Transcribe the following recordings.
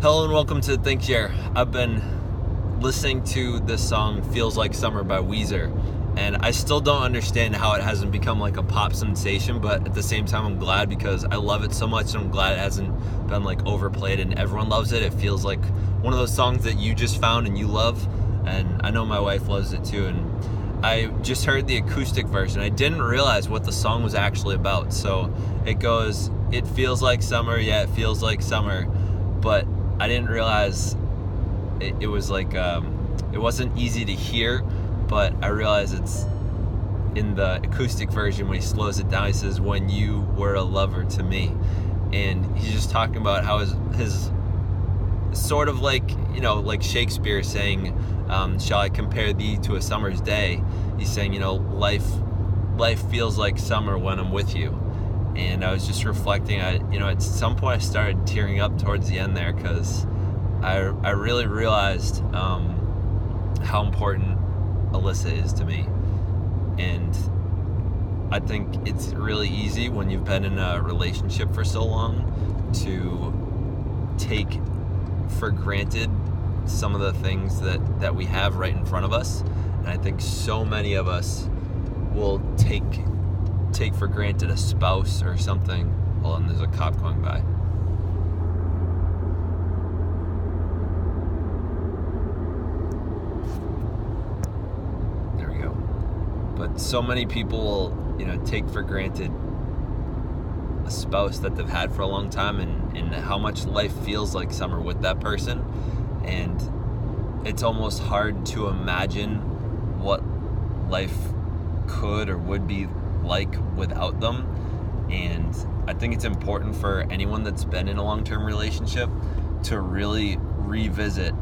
Hello and welcome to Think Share. I've been listening to this song Feels Like Summer by Weezer, and I still don't understand how it hasn't become like a pop sensation, but at the same time I'm glad because I love it so much and I'm glad it hasn't been like overplayed and everyone loves it. It feels like one of those songs that you just found and you love, and I know my wife loves it too. And I just heard the acoustic version. I didn't realize what the song was actually about. So it goes, it feels like summer, yeah, it feels like summer, but I didn't realize it was like, it wasn't easy to hear, but I realized it's in the acoustic version when he slows it down. He says, when you were a lover to me. And he's just talking about how his sort of like, you know, like Shakespeare saying, shall I compare thee to a summer's day? He's saying, you know, life feels like summer when I'm with you. And I was just reflecting, at some point I started tearing up towards the end there because I really realized how important Alyssa is to me. And I think it's really easy when you've been in a relationship for so long to take for granted some of the things that we have right in front of us. And I think so many of us will take for granted a spouse or something. Hold on, there's a cop going by. There we go. But so many people will, take for granted a spouse that they've had for a long time and how much life feels like summer with that person. And it's almost hard to imagine what life could or would be like without them. And I think it's important for anyone that's been in a long-term relationship to really revisit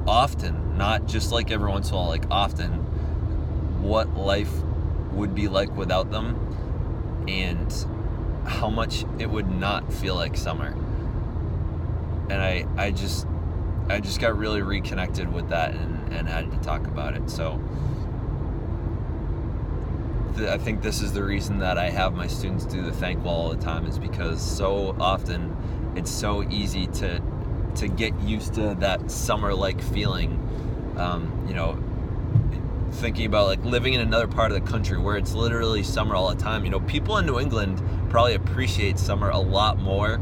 often, not just like every once in a while, like often, what life would be like without them and how much it would not feel like summer. And I just got really reconnected with that and had to talk about it. So I think this is the reason that I have my students do the thank wall all the time, is because so often it's so easy to get used to that summer-like feeling. Thinking about like living in another part of the country where it's literally summer all the time. People in New England probably appreciate summer a lot more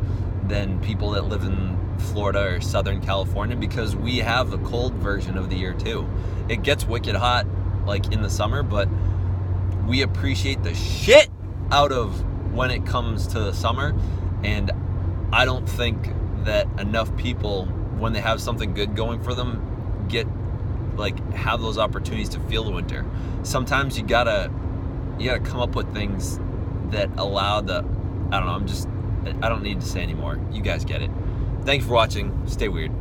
than people that live in Florida or Southern California, because we have the cold version of the year too. It gets wicked hot like in the summer, but we appreciate the shit out of when it comes to the summer. And I don't think that enough people, when they have something good going for them, have those opportunities to feel the winter. Sometimes you gotta come up with things that allow I don't need to say anymore. You guys get it. Thanks for watching. Stay weird.